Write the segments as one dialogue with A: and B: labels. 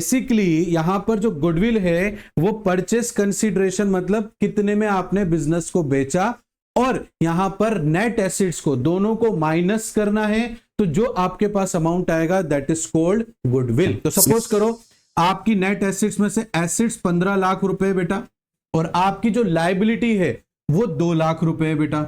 A: Basically यहां पर जो गुडविल है वो परचेस कंसीडरेशन मतलब कितने में आपने बिजनेस को बेचा, और यहां पर नेट एसिड्स को दोनों को माइनस करना है, तो जो आपके पास अमाउंट आएगा दैट इज कॉल्ड गुडविल। तो सपोज करो आपकी नेट एसिड्स में से एसिड्स 15 लाख रुपए बेटा, और आपकी जो लायबिलिटी है वो 2 लाख रुपए बेटा।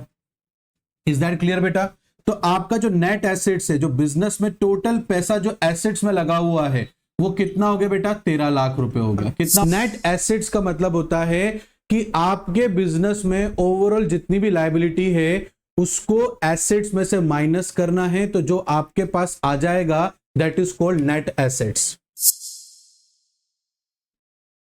A: इज दैट क्लियर बेटा? तो आपका जो नेट एसिड्स है, जो बिजनेस में टोटल पैसा जो एसिड्स में लगा हुआ है वो कितना हो गया बेटा? 13 लाख रुपए हो गया। कितना? नेट एसिड्स का मतलब होता है कि आपके बिजनेस में ओवरऑल जितनी भी लायबिलिटी है उसको एसेट्स में से माइनस करना है, तो जो आपके पास आ जाएगा that is called net assets.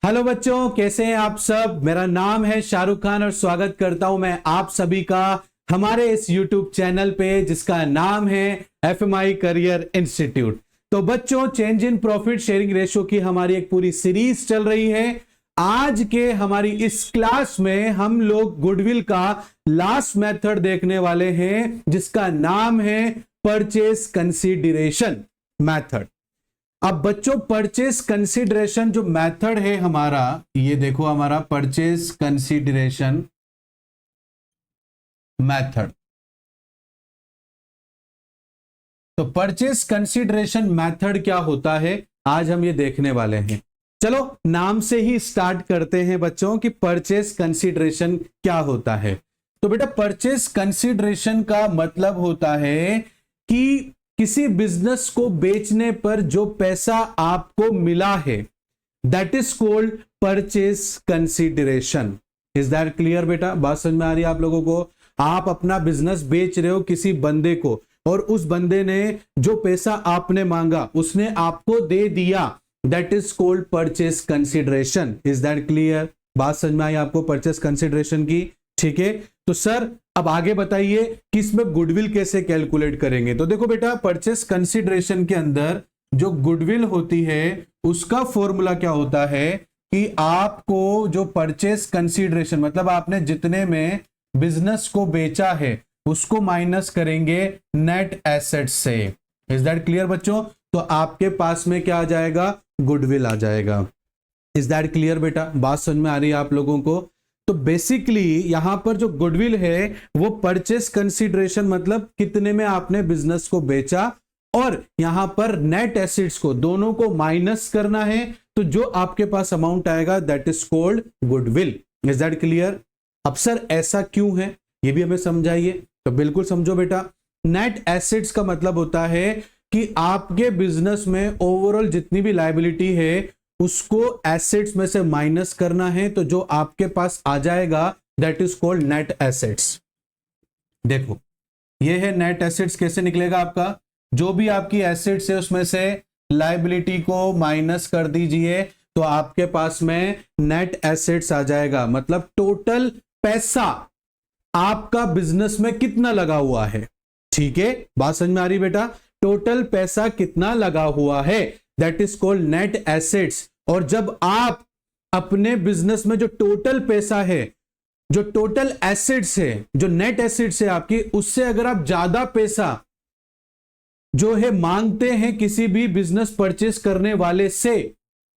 A: Hello बच्चों, कैसे हैं आप सब? मेरा नाम है शाहरुख खान और स्वागत करता हूं मैं आप सभी का हमारे इस YouTube चैनल पे जिसका नाम है FMI करियर इंस्टीट्यूट। तो बच्चों, change in profit sharing ratio की हमारी एक पूरी सीरीज चल रही है। आज के हमारी इस क्लास में हम लोग गुडविल का लास्ट मेथड देखने वाले हैं जिसका नाम है परचेस कंसीडरेशन मेथड। अब बच्चों, परचेस कंसीडरेशन जो मेथड है हमारा, ये देखो हमारा परचेस कंसीडरेशन मेथड। तो परचेस कंसीडरेशन मेथड क्या होता है आज हम ये देखने वाले हैं। चलो नाम से ही स्टार्ट करते हैं बच्चों कि परचेस कंसीडरेशन क्या होता है। तो बेटा, परचेस कंसीडरेशन का मतलब होता है कि किसी बिजनेस को बेचने पर जो पैसा आपको मिला है that is called purchase consideration. Is that clear बेटा? बात समझ में आ रही है आप लोगों को? आप अपना बिजनेस बेच रहे हो किसी बंदे को, और उस बंदे ने जो पैसा आपने मांगा उसने आपको दे दिया, that is called purchase consideration. Is that clear? बात समझ में आई आपको परचेस कंसीडरेशन की? ठीक है, तो सर अब आगे बताइए कि इसमें गुडविल कैसे कैलकुलेट करेंगे। तो देखो बेटा, परचेस कंसीडरेशन के अंदर जो गुडविल होती है उसका फॉर्मूला क्या होता है कि आपको जो परचेस कंसीडरेशन मतलब आपने जितने में बिजनेस को बेचा है उसको माइनस करेंगे नेट एसेट्स से। इज दैट क्लियर बच्चों? तो आपके पास में क्या आ जाएगा? गुडविल आ जाएगा। इज दैट क्लियर बेटा? बात समझ में आ रही है आप लोगों को? तो बेसिकली यहां पर जो गुडविल है वो परचेस कंसीडरेशन मतलब कितने में आपने बिजनेस को बेचा, और यहां पर नेट एसिड्स को दोनों को माइनस करना है, तो जो आपके पास अमाउंट आएगा that is called goodwill. Is that clear? अब सर ऐसा क्यों है ये भी हमें समझाइए। तो बिल्कुल समझो बेटा, नेट एसिड्स का मतलब होता है कि आपके बिजनेस में ओवरऑल जितनी भी लायबिलिटी है उसको एसेट्स में से माइनस करना है, तो जो आपके पास आ जाएगा that is called net assets. देखो ये है नेट एसेट्स। कैसे निकलेगा आपका? जो भी आपकी एसेट्स है उसमें से लायबिलिटी को माइनस कर दीजिए, तो आपके पास में नेट एसेट्स आ जाएगा। मतलब टोटल पैसा आपका बिजनेस में कितना लगा हुआ है। ठीक है, बात समझ में आ रही बेटा? टोटल पैसा कितना लगा हुआ है that is called net assets. और जब आप अपने बिजनेस में जो टोटल पैसा है, जो टोटल एसेट्स है, जो नेट एसेट्स है आपकी, उससे अगर आप ज्यादा पैसा जो है मांगते हैं किसी भी बिजनेस परचेस करने वाले से,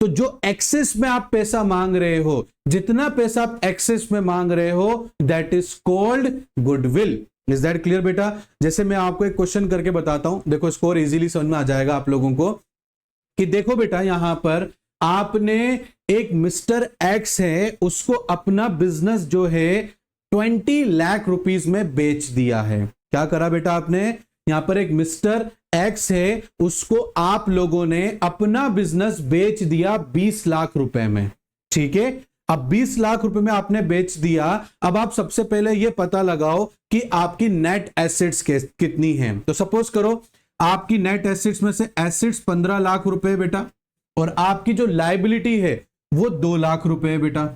A: तो जो एक्सेस में आप पैसा मांग रहे हो, जितना पैसा आप एक्सेस में मांग रहे हो that is called goodwill. Is that clear बेटा? जैसे मैं आपको एक क्वेश्चन करके बताता हूं, देखो स्कोर इजीली समझ में आ जाएगा आप लोगों को कि देखो बेटा, यहां पर आपने एक मिस्टर एक्स है उसको अपना बिजनेस जो है 20 लाख रुपीस में बेच दिया है। क्या करा बेटा आपने? यहां पर एक मिस्टर एक्स है उसको आप लोगों ने अपना बिजनेस बेच दिया 20 लाख रुपए में। ठीक है, अब 20 लाख रुपए में आपने बेच दिया। अब आप सबसे पहले यह पता लगाओ कि आपकी नेट एसेट्स कितनी है। तो सपोज करो आपकी नेट एसेट्स में से एसेट्स 15 लाख रुपए बेटा, और आपकी जो लायबिलिटी है वो 2 लाख रुपए बेटा।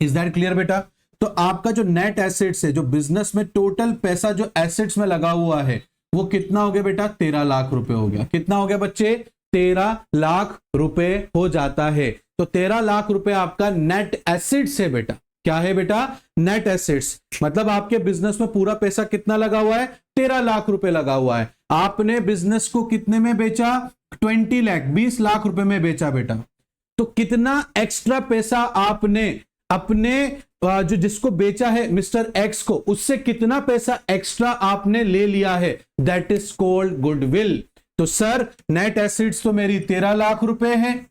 A: इज दैट क्लियर बेटा? तो आपका जो नेट एसेट्स है, जो बिजनेस में टोटल पैसा जो एसेट्स में लगा हुआ है वो कितना हो गया बेटा? 13 लाख रुपए हो गया। कितना हो गया बच्चे? 13 लाख रुपए हो जाता है। तो 13 लाख रुपए आपका नेट एसेट्स है बेटा। क्या है बेटा? Net assets. मतलब आपके बिजनेस में पूरा पैसा कितना लगा हुआ है? 13 लाख रुपए लगा हुआ है। आपने बिजनेस को कितने में बेचा? 20 लाख, 20 लाख रुपए में बेचा बेटा, तो कितना एक्स्ट्रा पैसा आपने अपने जो जिसको बेचा है मिस्टर एक्स को, उससे कितना पैसा एक्स्ट्रा आपने ले लिया है, दैट इज कॉल्ड गुडविल। तो सर नेट एसिड्स तो मेरी 13 लाख रुपए है,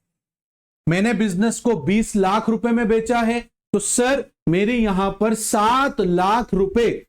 A: मैंने बिजनेस को 20 लाख रुपए में बेचा है, तो सर मेरे यहां पर 7 लाख रुपए,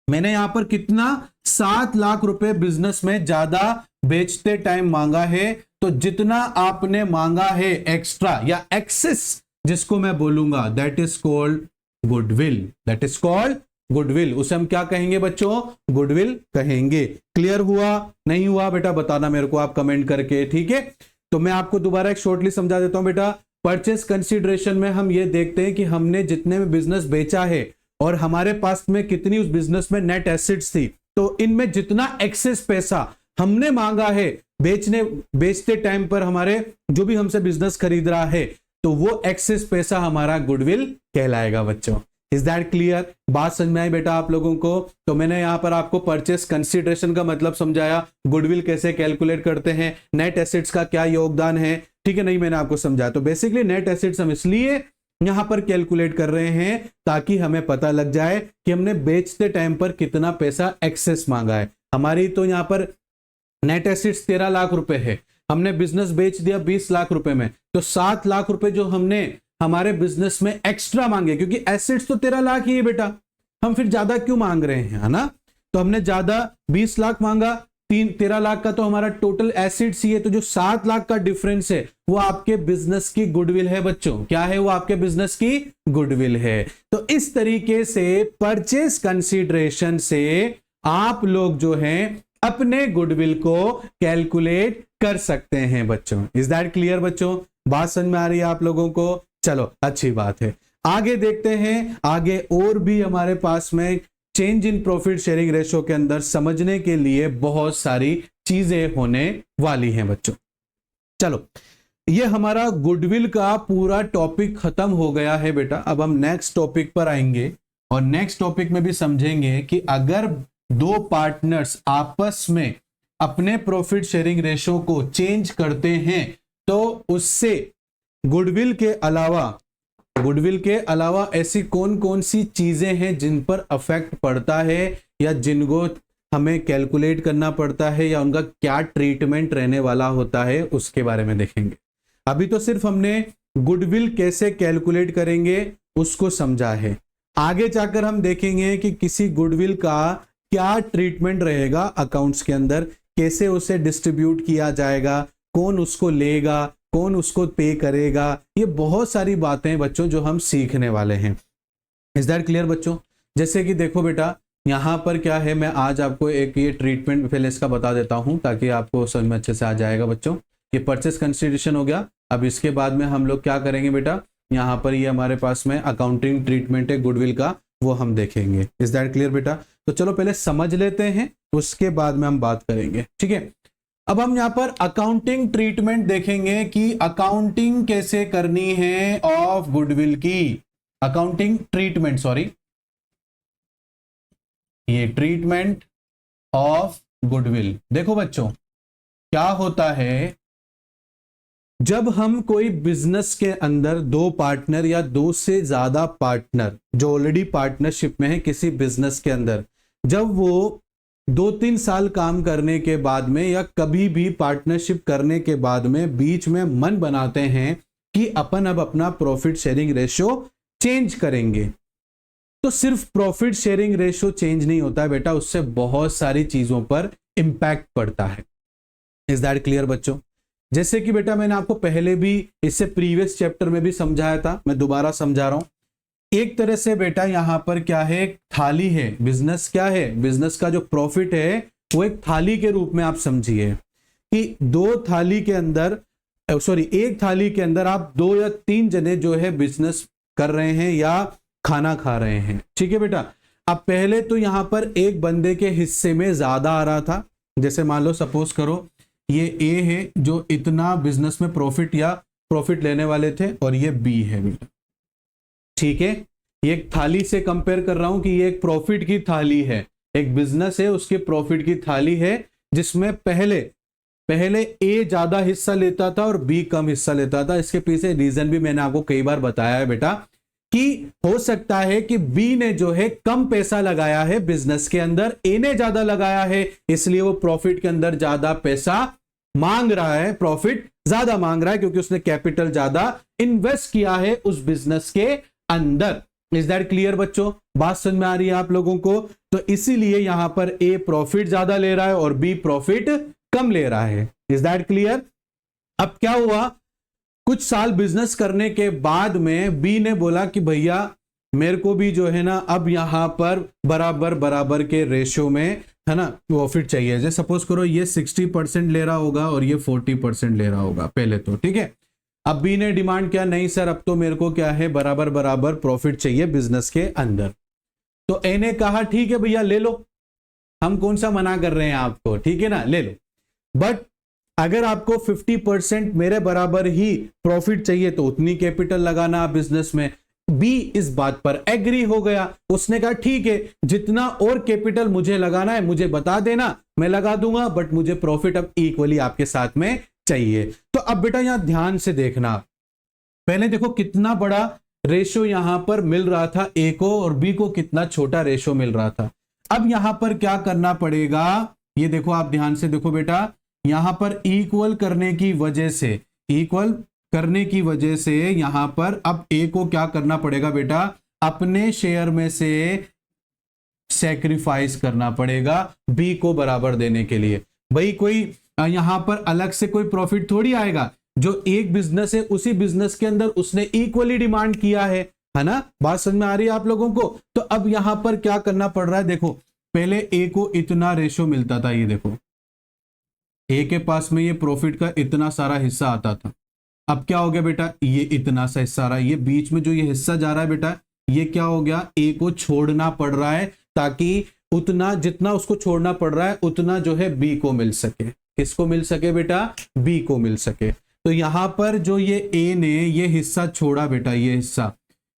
A: मैंने यहां पर कितना 7 लाख रुपए बिजनेस में ज्यादा बेचते टाइम मांगा है। तो जितना आपने मांगा है एक्स्ट्रा या एक्सेस जिसको मैं बोलूंगा, that is called goodwill, that is called goodwill. उसे हम क्या कहेंगे बच्चों, गुडविल कहेंगे। क्लियर हुआ नहीं हुआ बेटा बताना मेरे को आप कमेंट करके, ठीक है। तो मैं आपको दोबारा एक शॉर्टली समझा देता हूं बेटा। परचेस कंसीडरेशन में हम ये देखते हैं कि हमने जितने में बिजनेस बेचा है और हमारे पास में कितनी उस बिजनेस में नेट एसेट्स थी, तो इनमें जितना एक्सेस पैसा हमने मांगा है बेचते टाइम पर, हमारे जो भी हमसे बिजनेस खरीद रहा है, तो वो एक्सेस पैसा हमारा गुडविल कहलाएगा बच्चों। Is that clear? बात समझ में आई बेटा आप लोगों को? तो मैंने यहां पर आपको परचेस कंसीडरेशन का मतलब समझाया, गुडविल कैसे कैलकुलेट करते हैं, नेट एसेट्स का क्या योगदान है, ठीक है, नहीं मैंने आपको समझाया। तो बेसिकली नेट एसेट्स हम इसलिए यहां पर कैलकुलेट कर रहे हैं ताकि हमें पता लग जाए कि हमने बेचते टाइम पर कितना पैसा एक्सेस मांगा है। हमारी तो यहां पर नेट एसेट्स 13 लाख रुपए है, हमने बिजनेस बेच दिया 20 लाख रुपए में, तो 7 लाख रुपए जो हमने हमारे बिजनेस में एक्स्ट्रा मांगे, क्योंकि एसेट्स तो 13 लाख ही है बेटा, हम फिर ज्यादा क्यों मांग रहे हैं, है ना। तो हमने ज्यादा 20 लाख मांगा, 13 लाख का तो हमारा टोटल एसेट्स ही है, तो जो 7 लाख का डिफरेंस है वो आपके बिजनेस की गुडविल है बच्चों। क्या है वो? आपके बिजनेस की गुडविल है। तो इस तरीके से परचेस कंसीडरेशन से आप लोग जो हैं अपने गुडविल को कैलकुलेट कर सकते हैं बच्चों। इज दैट क्लियर बच्चों? बात समझ में आ रही है आप लोगों को? चलो अच्छी बात है, आगे देखते हैं। आगे और भी हमारे पास में change in profit sharing ratio के अंदर समझने के लिए बहुत सारी चीजें होने वाली हैं बच्चों। चलो ये हमारा गुडविल का पूरा टॉपिक खत्म हो गया है बेटा। अब हम नेक्स्ट टॉपिक पर आएंगे और नेक्स्ट टॉपिक में भी समझेंगे कि अगर दो पार्टनर्स आपस में अपने प्रॉफिट शेयरिंग रेशो को चेंज करते हैं तो उससे गुडविल के अलावा ऐसी कौन कौन सी चीजें हैं जिन पर अफेक्ट पड़ता है या जिनको हमें कैलकुलेट करना पड़ता है या उनका क्या ट्रीटमेंट रहने वाला होता है, उसके बारे में देखेंगे। अभी तो सिर्फ हमने गुडविल कैसे कैलकुलेट करेंगे उसको समझा है। आगे जाकर हम देखेंगे कि किसी गुडविल का क्या ट्रीटमेंट रहेगा अकाउंट्स के अंदर, कैसे उसे डिस्ट्रीब्यूट किया जाएगा, कौन उसको लेगा, कौन उसको पे करेगा, ये बहुत सारी बातें बच्चों जो हम सीखने वाले हैं। इज दैट क्लियर बच्चों? जैसे कि देखो बेटा यहां पर क्या है, मैं आज आपको एक ये ट्रीटमेंट पहले इसका बता देता हूं ताकि आपको समझ में अच्छे से आ जाएगा बच्चों। ये परचेस कंसीडरेशन हो गया। अब इसके बाद में हम लोग क्या करेंगे बेटा, यहाँ पर ये हमारे पास में अकाउंटिंग ट्रीटमेंट है गुडविल का, वो हम देखेंगे। इज दैट क्लियर बेटा? तो चलो पहले समझ लेते हैं, उसके बाद में हम बात करेंगे, ठीक है। अब हम यहां पर अकाउंटिंग ट्रीटमेंट देखेंगे कि अकाउंटिंग कैसे करनी है ऑफ गुडविल की। अकाउंटिंग ट्रीटमेंट, सॉरी, ये ट्रीटमेंट ऑफ गुडविल। देखो बच्चों क्या होता है, जब हम कोई बिजनेस के अंदर दो पार्टनर या दो से ज्यादा पार्टनर जो ऑलरेडी पार्टनरशिप में है किसी बिजनेस के अंदर, जब वो 2-3 साल काम करने के बाद में या कभी भी पार्टनरशिप करने के बाद में बीच में मन बनाते हैं कि अपन अब अपना प्रॉफिट शेयरिंग रेशो चेंज करेंगे, तो सिर्फ प्रॉफिट शेयरिंग रेशो चेंज नहीं होता है बेटा, उससे बहुत सारी चीजों पर इंपैक्ट पड़ता है। इज दैट क्लियर बच्चों? जैसे कि बेटा मैंने आपको पहले भी इससे प्रीवियस चैप्टर में भी समझाया था, मैं दोबारा समझा रहा हूं। एक तरह से बेटा यहां पर क्या है, एक थाली है। बिजनेस क्या है, बिजनेस का जो प्रॉफिट है वो एक थाली के रूप में आप समझिए कि एक थाली के अंदर आप 2 या 3 जने जो है बिजनेस कर रहे हैं या खाना खा रहे हैं, ठीक है बेटा। अब पहले तो यहां पर एक बंदे के हिस्से में ज्यादा आ रहा था, जैसे मान लो सपोज करो ये ए है जो इतना बिजनेस में प्रॉफिट लेने वाले थे और ये बी है बेटा, ठीक है। ये एक थाली से कंपेयर कर रहा हूं कि ये एक प्रॉफिट की थाली है, एक बिजनेस है उसके प्रॉफिट की थाली है, जिसमें पहले पहले ए ज्यादा हिस्सा लेता था और बी कम हिस्सा लेता था। इसके पीछे रीजन भी मैंने आपको कई बार बताया है बेटा, कि हो सकता है कि बी ने जो है कम पैसा लगाया है बिजनेस के अंदर, ए ने ज्यादा लगाया है, इसलिए वो प्रॉफिट के अंदर ज्यादा पैसा मांग रहा है, प्रॉफिट ज्यादा मांग रहा है, क्योंकि उसने कैपिटल ज्यादा इन्वेस्ट किया है उस बिजनेस के अंदर। इज दैट क्लियर बच्चों? बात समझ में आ रही है आप लोगों को? तो इसीलिए यहां पर ए प्रॉफिट ज्यादा ले रहा है और बी प्रॉफिट कम ले रहा है। Is that clear? अब क्या हुआ, कुछ साल बिजनेस करने के बाद में बी ने बोला कि भैया मेरे को भी जो है ना अब यहां पर बराबर बराबर के रेशियो में है ना प्रॉफिट चाहिए। जैसे सपोज करो ये 60% ले रहा होगा और ये 40% ले रहा होगा पहले तो, ठीक है। अब बी ने डिमांड किया, नहीं सर अब तो मेरे को क्या है बराबर बराबर प्रॉफिट चाहिए बिजनेस के अंदर। तो ए ने कहा ठीक है भैया ले लो, हम कौन सा मना कर रहे हैं आपको, ठीक है ना, ले लो। बट अगर आपको 50% मेरे बराबर ही प्रॉफिट चाहिए तो उतनी कैपिटल लगाना आप बिजनेस में। बी इस बात पर एग्री हो गया, उसने कहा ठीक है जितना और कैपिटल मुझे लगाना है मुझे बता देना, मैं लगा दूंगा, बट मुझे प्रॉफिट अब इक्वली आपके साथ में चाहिए। तो अब बेटा यहां ध्यान से देखना, पहले देखो कितना बड़ा रेशो यहां पर मिल रहा था ए को और बी को कितना छोटा रेशो मिल रहा था। अब यहां पर क्या करना पड़ेगा, ये देखो आप ध्यान से देखो बेटा, यहां पर इक्वल करने की वजह से, इक्वल करने की वजह से यहां पर अब ए को क्या करना पड़ेगा बेटा, अपने शेयर में से सैक्रिफाइस करना पड़ेगा बी को बराबर देने के लिए। भाई कोई यहां पर अलग से कोई प्रॉफिट थोड़ी आएगा, जो एक बिजनेस है उसी बिजनेस के अंदर उसने इक्वली डिमांड किया है ना। बात समझ में आ रही है आप लोगों को? तो अब यहां पर क्या करना पड़ रहा है, देखो पहले ए को इतना रेशो मिलता था, ये देखो ए के पास में ये प्रॉफिट का इतना सारा हिस्सा आता था। अब क्या हो गया बेटा, ये इतना सा हिस्सा रहा, ये बीच में जो ये हिस्सा जा रहा है बेटा, ये क्या हो गया, ए को छोड़ना पड़ रहा है ताकि उतना जितना उसको छोड़ना पड़ रहा है उतना जो है बी को मिल सके। किसको मिल सके बेटा, बी को मिल सके। तो यहां पर जो ये ए ने ये हिस्सा छोड़ा बेटा, ये हिस्सा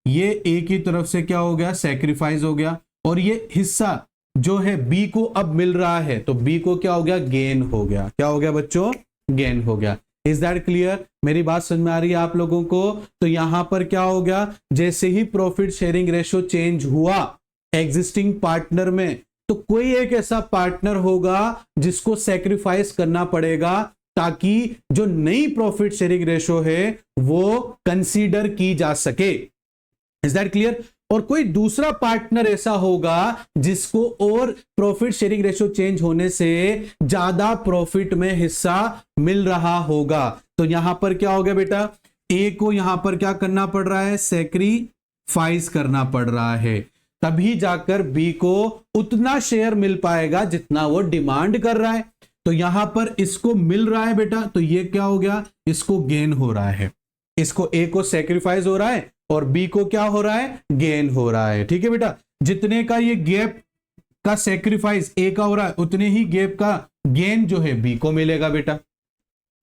A: ये ए की तरफ से क्या हो गया, सैक्रिफाइस हो गया, और ये हिस्सा जो है बी को अब मिल रहा है, तो बी को क्या हो गया, गेन हो गया। क्या हो गया बच्चों, गेन हो गया। Is that clear? मेरी बात समझ में आ रही है आप लोगों को? तो यहां पर क्या हो गया, जैसे ही प्रॉफिट शेयरिंग रेशो चेंज हुआ एग्जिस्टिंग पार्टनर में, तो कोई एक ऐसा पार्टनर होगा जिसको सैक्रिफाइस करना पड़ेगा ताकि जो नई प्रॉफिट शेयरिंग रेशो है वो कंसीडर की जा सके। Is that clear? और कोई दूसरा पार्टनर ऐसा होगा जिसको और प्रॉफिट शेयरिंग रेशो चेंज होने से ज्यादा प्रॉफिट में हिस्सा मिल रहा होगा। तो यहां पर क्या हो गया बेटा, ए को यहां पर क्या करना पड़ रहा है, सैक्रिफाइस करना पड़ रहा है, तभी जाकर बी को उतना शेयर मिल पाएगा जितना वो डिमांड कर रहा है। तो यहां पर इसको मिल रहा है बेटा, तो ये क्या हो गया, इसको गेन हो रहा है, इसको ए को सैक्रिफाइस हो रहा है और बी को क्या हो रहा है, गेन हो रहा है। ठीक है बेटा, जितने का ये गैप का सैक्रिफाइस ए का हो रहा है उतने ही गैप का गेन जो है बी को मिलेगा बेटा।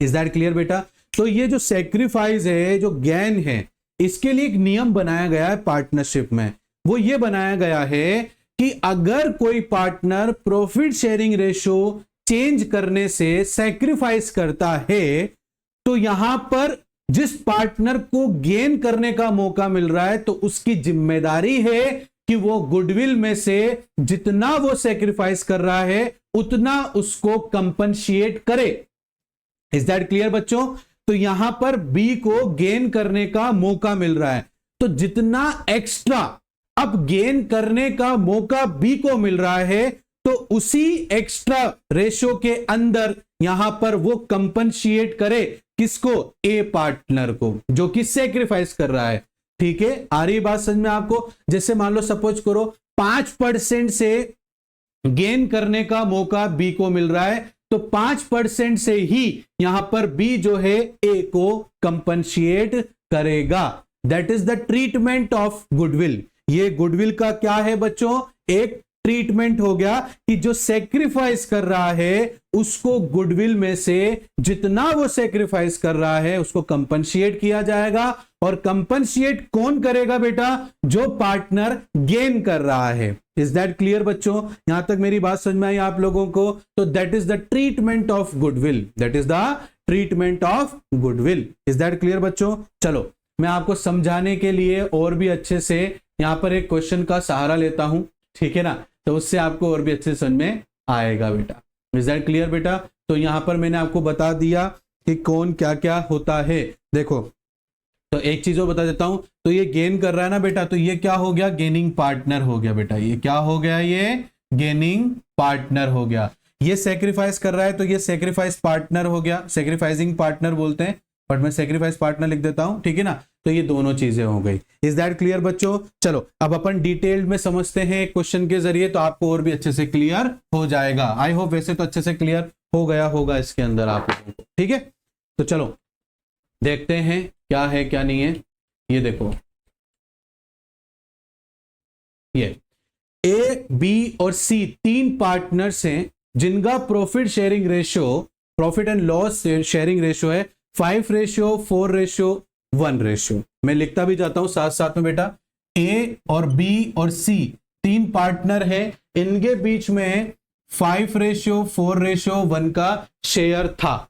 A: इज दैट क्लियर बेटा? तो ये जो सैक्रिफाइस है, जो गेन है, इसके लिए एक नियम बनाया गया है पार्टनरशिप में। वो ये बनाया गया है कि अगर कोई partner profit sharing ratio change करने से सैक्रिफाइस करता है, तो यहां पर जिस पार्टनर को गेन करने का मौका मिल रहा है तो उसकी जिम्मेदारी है कि वो गुडविल में से जितना वो सैक्रिफाइस कर रहा है उतना उसको कंपनशिएट करे। इज दैट क्लियर बच्चों? तो यहां पर बी को गेन करने का मौका मिल रहा है, तो जितना एक्स्ट्रा अब गेन करने का मौका बी को मिल रहा है तो उसी एक्स्ट्रा रेशो के अंदर यहां पर वो कंपनशिएट करे किसको, ए पार्टनर को जो कि सैक्रिफाइस कर रहा है। ठीक है, आ रही बात समझ में आपको? जैसे मान लो सपोज करो 5% से गेन करने का मौका बी को मिल रहा है, तो 5% से ही यहां पर बी जो है ए को कंपनशिएट करेगा। That is the treatment of goodwill. ये गुडविल का क्या है बच्चों, एक ट्रीटमेंट हो गया कि जो सैक्रिफाइस कर रहा है उसको गुडविल में से जितना वो सैक्रिफाइस कर रहा है उसको कंपनशिएट किया जाएगा। और कंपनशिएट कौन करेगा बेटा, जो पार्टनर गेन कर रहा है। इज दैट क्लियर बच्चों? यहां तक मेरी बात समझ में आई आप लोगों को? तो that is the treatment of goodwill, that is the treatment of goodwill. Is that clear बच्चों? चलो मैं आपको समझाने के लिए और भी अच्छे से यहां पर एक क्वेश्चन का सहारा लेता हूं, ठीक है ना, तो उससे आपको और भी अच्छे समझ में आएगा बेटा। इज दैट क्लियर बेटा? तो यहां पर मैंने आपको बता दिया कि कौन क्या क्या होता है। देखो तो एक चीज और बता देता हूं, तो ये गेन कर रहा है ना बेटा, तो ये क्या हो गया? गेनिंग पार्टनर हो गया बेटा। ये क्या हो गया? ये गेनिंग पार्टनर हो गया। ये सेक्रीफाइस कर रहा है तो ये सेक्रीफाइस पार्टनर हो गया, सेक्रीफाइसिंग पार्टनर बोलते हैं, बट मैं सेक्रीफाइस पार्टनर लिख देता हूं, ठीक है ना। तो ये दोनों चीजें हो गई। इज दैट क्लियर बच्चों? चलो अब अपन डिटेल्ड में समझते हैं क्वेश्चन के जरिए, तो आपको और भी अच्छे से क्लियर हो जाएगा। आई होप वैसे तो अच्छे से क्लियर हो गया होगा इसके अंदर आप लोगों को, ठीक है। तो चलो देखते हैं क्या है क्या नहीं है। ये देखो, ये ए, बी और सी तीन पार्टनर्स हैं जिनका profit sharing ratio, profit and loss sharing ratio है 5:4:1। मैं लिखता भी जाता हूं साथ साथ में बेटा। ए और बी और सी तीन पार्टनर है, इनके बीच में 5:4:1 का शेयर था।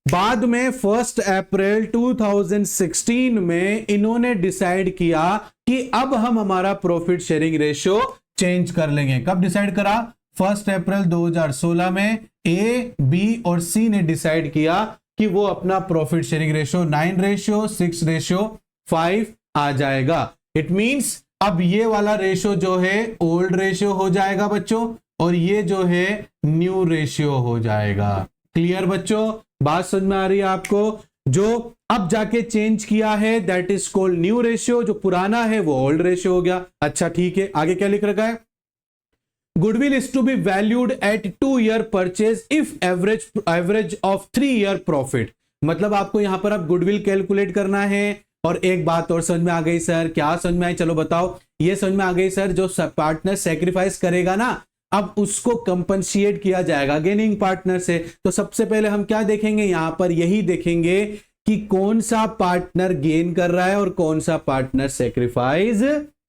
A: बाद में 1 अप्रैल 2016 में इन्होंने डिसाइड किया कि अब हम हमारा प्रॉफिट शेयरिंग रेशियो चेंज कर लेंगे। कब डिसाइड करा? 1 अप्रैल 2016 में ए, बी और सी ने डिसाइड किया कि वो अपना प्रॉफिट शेयरिंग रेशियो 9:6:5 आ जाएगा। इट मींस अब ये वाला रेशियो जो है ओल्ड रेशियो हो जाएगा बच्चों, और ये जो है न्यू रेशियो हो जाएगा। क्लियर बच्चों? बात समझ में आ रही है आपको? जो अब जाके चेंज किया है that is called new ratio, जो पुराना है वो ओल्ड रेशियो हो गया। अच्छा ठीक है, आगे क्या लिख रखा है? Goodwill is to be valued at 2-year purchase if average of 3-year profit. मतलब आपको यहां पर अब गुडविल कैलकुलेट करना है। और एक बात और समझ में आ गई सर, क्या समझ में आई? चलो बताओ। ये समझ में आ गई सर, जो पार्टनर सेक्रीफाइस करेगा ना, अब उसको कंपनशिएट किया जाएगा गेनिंग पार्टनर से। तो सबसे पहले हम क्या देखेंगे यहां पर? यही देखेंगे कि कौन सा पार्टनर गेन कर रहा है और कौन सा पार्टनर सेक्रीफाइस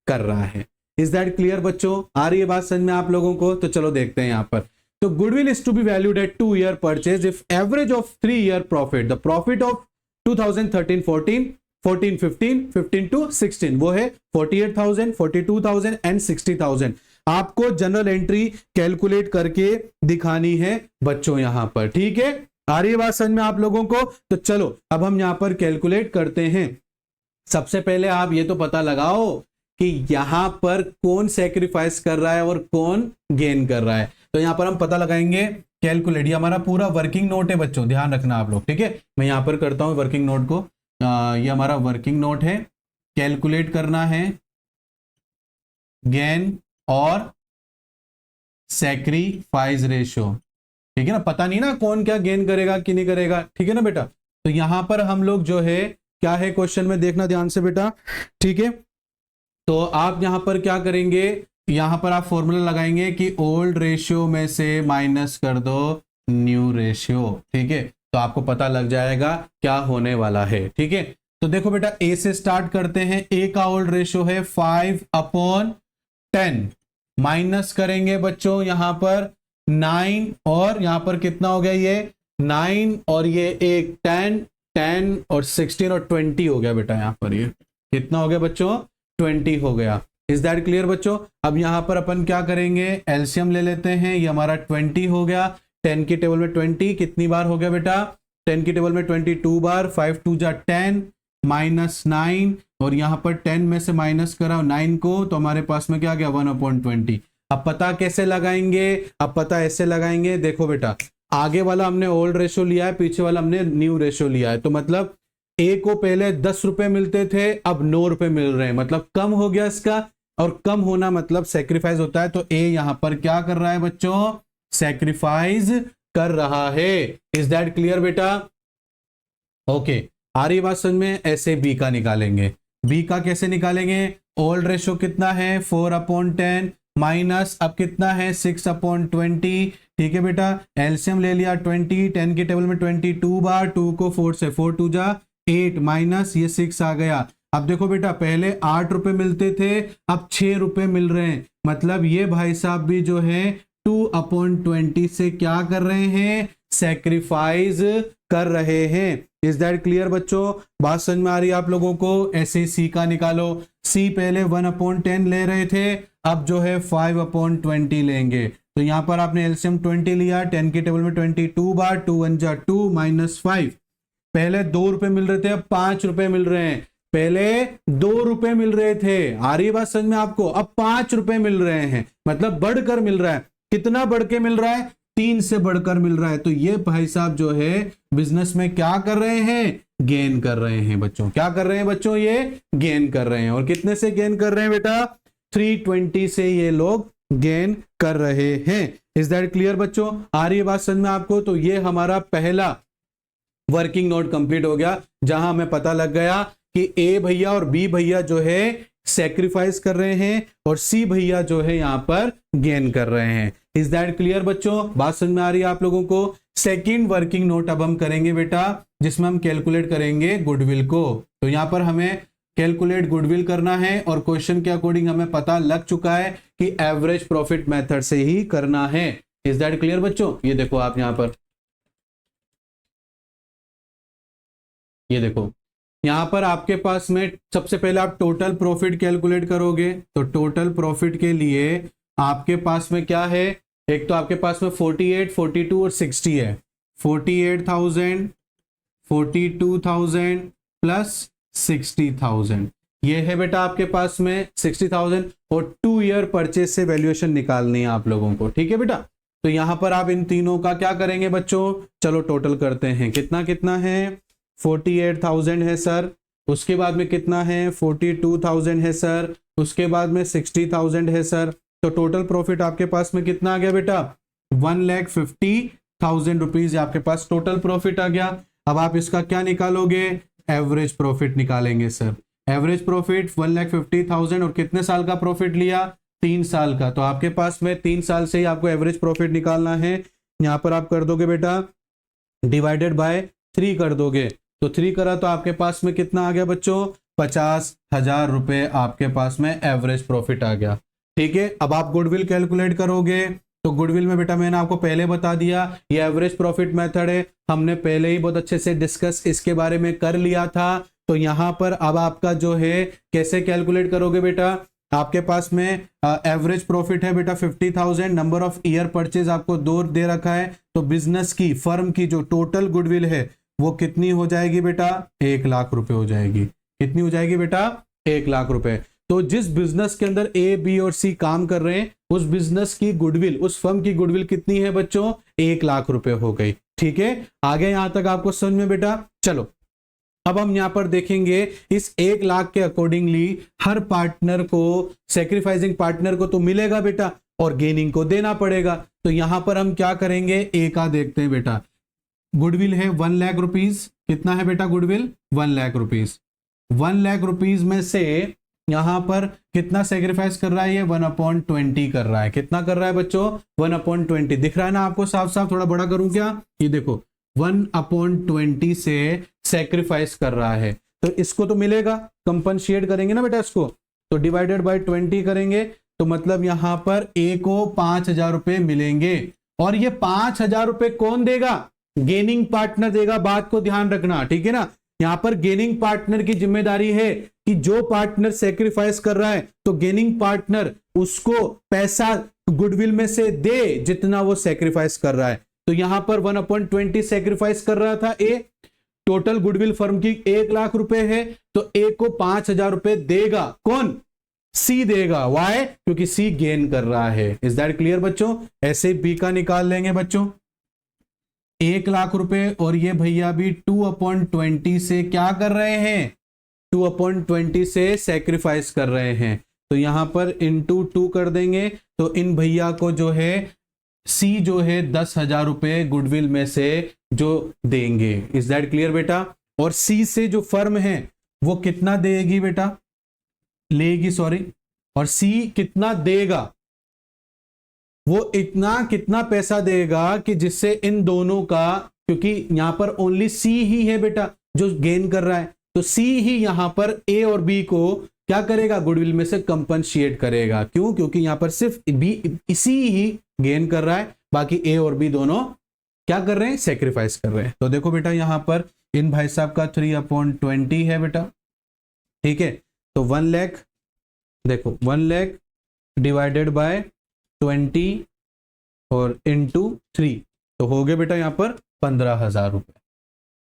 A: कर रहा है। इज दैट क्लियर बच्चों? आ रही है बात समझ में आप लोगों को? तो चलो देखते हैं यहां पर। तो goodwill is to be valued at 2-year purchase if average of 3-year profit, the profit of 2013-14, 14-15, 15-16 वो है 48,000, 42,000 एंड 60,000। आपको जनरल एंट्री कैलकुलेट करके दिखानी है बच्चों यहां पर, ठीक है। आ रही है बात समझ में आप लोगों को? तो चलो अब हम यहां पर कैलकुलेट करते हैं। सबसे पहले आप ये तो पता लगाओ कि यहां पर कौन सेक्रीफाइस कर रहा है और कौन गेन कर रहा है। तो यहां पर हम पता लगाएंगे कैलकुलेट। ये हमारा पूरा वर्किंग नोट है बच्चों, ध्यान रखना आप लोग, ठीक है। मैं यहां पर करता हूं वर्किंग नोट को। ये हमारा वर्किंग नोट है। कैलकुलेट करना है गेन और सैक्रिफाइस रेशियो, ठीक है ना। पता नहीं ना कौन क्या गेन करेगा कि नहीं करेगा, ठीक है ना बेटा। तो यहां पर हम लोग जो है क्या है क्वेश्चन में, देखना ध्यान से बेटा, ठीक है। तो आप यहां पर क्या करेंगे? यहां पर आप फॉर्मूला लगाएंगे कि ओल्ड रेशियो में से माइनस कर दो न्यू रेशियो, ठीक है। तो आपको पता लग जाएगा क्या होने वाला है, ठीक है। तो देखो बेटा, ए से स्टार्ट करते हैं। ए का ओल्ड रेशियो है 5/10, माइनस करेंगे बच्चों यहां पर 9, और यहां पर कितना हो गया? ये 9 और ये एक 10, 10 और 16 और 20 हो गया बेटा। यहां पर ये कितना हो गया बच्चों? 20 हो गया। इज दैट क्लियर बच्चों? अब यहां पर अपन क्या करेंगे? एलसीएम ले लेते हैं। ये हमारा 20 हो गया। 10 की टेबल में 20 कितनी बार हो गया बेटा? 10 की टेबल में 22 बार। 5 2 जा 10 माइनस 9, और यहां पर 10 में से माइनस करा 9 को, तो हमारे पास में क्या गया? 1/20। अब पता कैसे लगाएंगे? अब पता ऐसे लगाएंगे, देखो बेटा, आगे वाला हमने ओल्ड रेशियो लिया है, पीछे वाला हमने न्यू रेशियो लिया है। तो मतलब ए को पहले 10 रुपए मिलते थे, अब 9 रुपए मिल रहे हैं, मतलब कम हो गया इसका। और कम होना मतलब सेक्रीफाइस होता है। तो ए यहां पर क्या कर रहा है बच्चों? सेक्रीफाइस कर रहा है। इज दैट क्लियर बेटा? ओके, आ रही बात समझ में? ऐसे बी का निकालेंगे। बी का कैसे निकालेंगे? ओल्ड रेशियो कितना है? 4/10 माइनस अब कितना है? 6/20, ठीक है बेटा। एलसीएम ले लिया 20, 10 की टेबल में 22 बार, 2 को 4 से 4 2 जा 8 माइनस ये 6 आ गया। अब देखो बेटा, पहले 8 रुपए मिलते थे, अब 6 रुपए मिल रहे हैं, मतलब ये भाई साहब भी जो है 2/20 से क्या कर रहे हैं, सैक्रिफाइस कर रहे हैं। इज दैट क्लियर बच्चों? बात समझ में आ रही है आप लोगों को? ऐसे सी का निकालो। सी पहले 1/10 ले रहे थे, अब जो है 5/20 लेंगे। तो यहां पर आपने एलसीएम 20 लिया, 10 की टेबल में 22 बार, 2 1 जा 2 -5। पहले 2 रुपए मिल रहे थे, अब 5 रुपए मिल रहे हैं। पहले 2 रुपए मिल रहे थे, आ रही बात समझ में आपको? अब 5 रुपए मिल रहे हैं, मतलब बढ़कर मिल रहा है। कितना बढ़ के मिल रहा है? 3 से बढ़कर मिल रहा है। तो ये भाई साहब जो है बिजनेस में क्या कर रहे हैं, गेन कर रहे हैं बच्चों। क्या कर रहे हैं बच्चों? ये गेन कर रहे हैं। और कितने से गेन कर रहे हैं बेटा? 320 से ये लोग गेन कर रहे हैं। इज दैट क्लियर बच्चों? आ रही है बात समझ में आपको? तो ये हमारा पहला वर्किंग नोट कंप्लीट हो गया, जहां हमें पता लग गया कि ए भैया और बी भैया जो है सैक्रिफाइस कर रहे हैं और सी भैया जो है यहां पर गेन कर रहे हैं। इज दैट क्लियर बच्चों? बात समझ में आ रही है आप लोगों को? सेकंड वर्किंग नोट अब हम करेंगे बेटा, जिसमें हम कैलकुलेट करेंगे गुडविल को। तो यहां पर हमें कैलकुलेट गुडविल करना है और क्वेश्चन के अकॉर्डिंग हमें पता लग चुका है कि एवरेज प्रॉफिट मेथड से ही करना है। इज दैट क्लियर बच्चों? ये देखो आप यहां पर, ये देखो यहां पर आपके पास में सबसे पहले आप टोटल प्रॉफिट कैलकुलेट करोगे। तो टोटल प्रॉफिट के लिए आपके पास में क्या है, एक तो आपके पास में 48, 42 और 60 है। 48,000, 42,000 प्लस 60,000, ये है बेटा आपके पास में 60,000। और 2 ईयर परचेज से वैल्यूएशन निकालनी है आप लोगों को, ठीक है बेटा? तो यहां पर आप इन तीनों का क्या करेंगे बच्चों? चलो टोटल करते हैं। कितना कितना है? 48,000 है सर, उसके बाद में कितना है? 42,000 है सर, उसके बाद में 60,000 है सर। तो टोटल प्रॉफिट आपके पास में कितना आ गया बेटा? 1,50,000 रुपीज आपके पास टोटल प्रॉफिट आ गया। अब आप इसका क्या निकालोगे? एवरेज प्रॉफिट निकालेंगे सर। एवरेज प्रॉफिट 1,50,000 और कितने साल का प्रॉफिट लिया? 3 साल का। तो आपके पास में 3 साल से ही आपको एवरेज प्रॉफिट निकालना है। यहां पर आप कर दोगे बेटा डिवाइडेड बाय 3 कर दोगे, तो 3 करा तो आपके पास में कितना आ गया बच्चों? 50,000 रुपए आपके पास में एवरेज प्रॉफिट आ गया। ठीक है, अब आप गुडविल कैलकुलेट करोगे। तो गुडविल में बेटा मैंने आपको पहले बता दिया, ये एवरेज प्रॉफिट मेथड है, हमने पहले ही बहुत अच्छे से डिस्कस इसके बारे में कर लिया था। तो यहां पर अब आपका जो है कैसे कैलकुलेट करोगे बेटा? आपके पास में एवरेज प्रॉफिट है बेटा 50,000, नंबर ऑफ ईयर परचेज आपको 2 दे रखा है। तो बिजनेस की, फर्म की जो टोटल गुडविल है वो कितनी हो जाएगी बेटा? 1 लाख रुपए हो जाएगी। कितनी हो जाएगी बेटा? 1 लाख रुपए। तो जिस बिजनेस के अंदर ए, बी और सी काम कर रहे हैं, उस बिजनेस की गुडविल, उस फर्म की गुडविल कितनी है बच्चों? 1 लाख रुपए हो गई। ठीक है, आगे यहां तक आपको समझ में बेटा? चलो अब हम यहां पर देखेंगे इस 1 लाख के अकॉर्डिंगली हर पार्टनर को, सैक्रिफाइसिंग पार्टनर को तो मिलेगा बेटा, और गेनिंग को देना पड़ेगा। तो यहां पर हम क्या करेंगे? ए का देखते हैं बेटा। गुडविल है 1 लाख रुपीज। कितना है बेटा goodwill? 1 lakh rupees. 1 lakh rupees में से यहां पर कितना सेक्रीफाइस कर रहा है? ये 1/20 कर रहा है। कितना कर रहा है बच्चों? 1/20। दिख रहा है ना आपको साफ साफ? थोड़ा बड़ा करूं क्या? ये देखो 1/20 से सेक्रीफाइस कर रहा है, तो इसको तो मिलेगा, कंपनशिएट करेंगे ना बेटा इसको। तो डिवाइडेड बाय 20 करेंगे, तो मतलब यहां पर ए को 5,000 रुपए मिलेंगे। और ये 5,000 रुपए कौन देगा? गेनिंग पार्टनर देगा। बात को ध्यान रखना, ठीक है ना? यहां पर गेनिंग पार्टनर की जिम्मेदारी है कि जो पार्टनर सेक्रीफाइस कर रहा है, तो गेनिंग पार्टनर उसको पैसा गुडविल में से दे जितना वो सेक्रीफाइस कर रहा है। तो यहां पर 1/20 सेक्रीफाइस कर रहा था ए। टोटल गुडविल फर्म की 1 लाख रुपए है, तो ए को 5,000 रुपए देगा। कौन? सी देगा। वाई? क्योंकि सी गेन कर रहा है। इज दैट क्लियर बच्चों? ऐसे बी का निकाल लेंगे बच्चों। 1 लाख रुपए और ये भैया भी 2/20 से क्या कर रहे हैं? 2/20 से सेक्रीफाइस कर रहे हैं। तो यहां पर इंटू 2 कर देंगे, तो इन भैया को जो है सी जो है 10,000 रुपए गुडविल में से जो देंगे। इज दैट क्लियर बेटा? और सी से जो फर्म है वो कितना देगी बेटा? लेगी, सॉरी। और सी कितना देगा? वो इतना कितना पैसा देगा कि जिससे इन दोनों का, क्योंकि यहां पर ओनली सी ही है बेटा जो गेन कर रहा है, तो सी ही यहां पर ए और बी को क्या करेगा, गुडविल में से कंपनशिएट करेगा। क्यों? क्योंकि यहां पर सिर्फ बी इसी ही गेन कर रहा है, बाकी ए और बी दोनों क्या कर रहे हैं, सेक्रीफाइस कर रहे हैं। तो देखो बेटा यहां पर इन भाई साहब का 3/20 है बेटा, ठीक है। तो 1 लाख, देखो 1 लाख डिवाइडेड बाय 20 और इंटू 3, तो हो गए बेटा यहां पर 15,000 रुपए।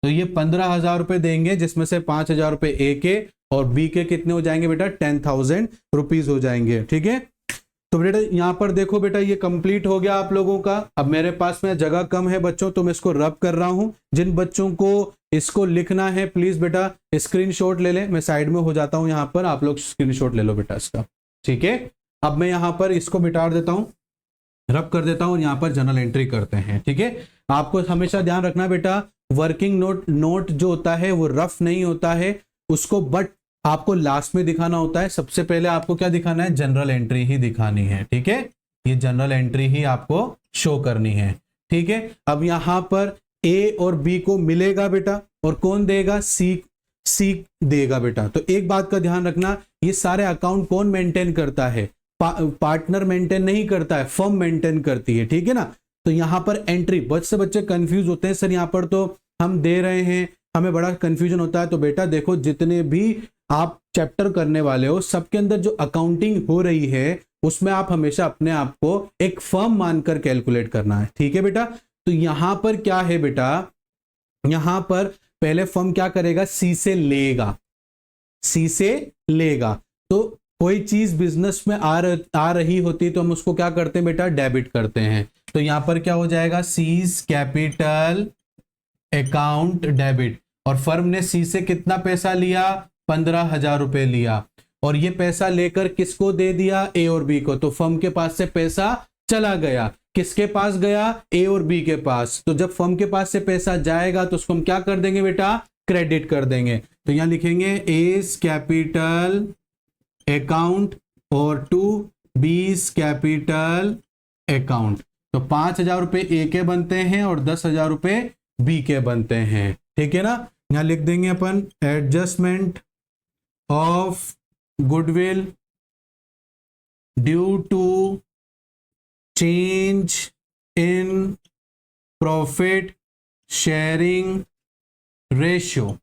A: तो ये 15,000 रुपए देंगे, जिसमें से 5,000 रुपए ए के और बी के कितने हो जाएंगे बेटा, 10,000 रुपीज हो जाएंगे, ठीक है। तो बेटा यहां पर देखो बेटा ये कंप्लीट हो गया आप लोगों का। अब मेरे पास में जगह कम है बच्चों, तो मैं इसको रब कर रहा हूं। जिन बच्चों को इसको लिखना है प्लीज बेटा स्क्रीनशॉट ले ले, मैं साइड में हो जाता हूं यहां पर, आप लोग स्क्रीनशॉट ले लो बेटा इसका, ठीक है। अब मैं यहां पर इसको मिटा देता हूं, रब कर देता हूं और यहां पर जनरल एंट्री करते हैं, ठीक है। आपको हमेशा ध्यान रखना बेटा, वर्किंग नोट जो होता है वो रफ नहीं होता है, उसको बट आपको लास्ट में दिखाना होता है। सबसे पहले आपको क्या दिखाना है, जनरल एंट्री ही दिखानी है, ठीक है। ये जनरल एंट्री ही आपको शो करनी है, ठीक है। अब यहां पर ए और बी को मिलेगा बेटा, और कौन देगा, सी देगा बेटा। तो एक बात का ध्यान रखना, ये सारे अकाउंट कौन मेंटेन करता है, पार्टनर मेंटेन नहीं करता है, फर्म मेंटेन करती है, ठीक है ना। तो यहां पर एंट्री, बहुत से बच्चे कंफ्यूज होते हैं, सर यहां पर तो हम दे रहे हैं, हमें बड़ा कंफ्यूजन होता है। तो बेटा देखो, जितने भी आप चैप्टर करने वाले हो, सबके अंदर जो अकाउंटिंग हो रही है उसमें आप हमेशा अपने आप को एक फर्म मानकर कैलकुलेट करना है, ठीक है बेटा। तो यहां पर क्या है बेटा, यहां पर पहले फर्म क्या करेगा, सी से लेगा, सी से लेगा। तो कोई चीज बिजनेस में आ रही होती है तो हम उसको क्या करते हैं बेटा, डेबिट करते हैं। तो यहां पर क्या हो जाएगा, सीज कैपिटल अकाउंट डेबिट, और फर्म ने सी से कितना पैसा लिया, 15,000 रुपए लिया, और ये पैसा लेकर किसको दे दिया, ए और बी को। तो फर्म के पास से पैसा चला गया, किसके पास गया, ए और बी के पास। तो जब फर्म के पास से पैसा जाएगा तो उसको हम क्या कर देंगे बेटा, क्रेडिट कर देंगे। तो यहां लिखेंगे एस कैपिटल अकाउंट और टू बीस कैपिटल अकाउंट। तो 5,000 रुपए ए के बनते हैं और 10,000 रुपए बी के बनते हैं, ठीक है ना। यहां लिख देंगे अपन adjustment of goodwill due to change in profit sharing ratio.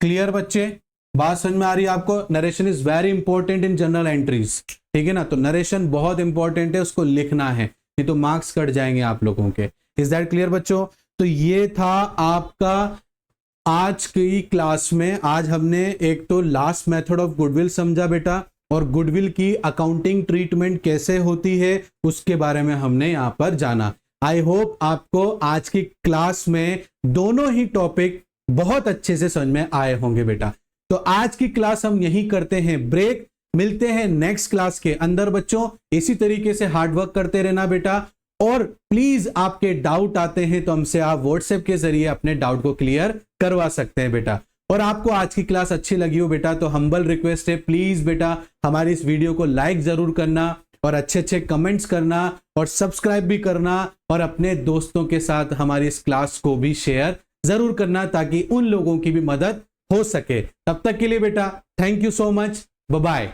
A: Clear बच्चे, बात समझ में आ रही है आपको। Narration is very important in journal entries, ठीक है ना। तो नरेशन बहुत इंपॉर्टेंट है, उसको लिखना है, नहीं तो मार्क्स कट जाएंगे आप लोगों के। इज दैट क्लियर बच्चों। तो ये था आपका आज की क्लास में। आज हमने एक तो लास्ट मेथड ऑफ गुडविल समझा बेटा, और गुडविल की अकाउंटिंग ट्रीटमेंट कैसे होती है उसके बारे में हमने यहां पर जाना। आई होप आपको आज की क्लास में दोनों ही टॉपिक बहुत अच्छे से समझ में आए होंगे बेटा। तो आज की क्लास हम यही करते हैं ब्रेक, मिलते हैं नेक्स्ट क्लास के अंदर बच्चों। इसी तरीके से हार्डवर्क करते रहना बेटा, और प्लीज आपके डाउट आते हैं तो हमसे आप व्हाट्सएप के जरिए अपने डाउट को क्लियर करवा सकते हैं बेटा। और आपको आज की क्लास अच्छी लगी हो बेटा तो हम्बल रिक्वेस्ट है, प्लीज बेटा हमारी इस वीडियो को लाइक जरूर करना और अच्छे अच्छे कमेंट्स करना और सब्सक्राइब भी करना, और अपने दोस्तों के साथ हमारी इस क्लास को भी शेयर जरूर करना ताकि उन लोगों की भी मदद हो सके। तब तक के लिए बेटा thank you so much, bye bye.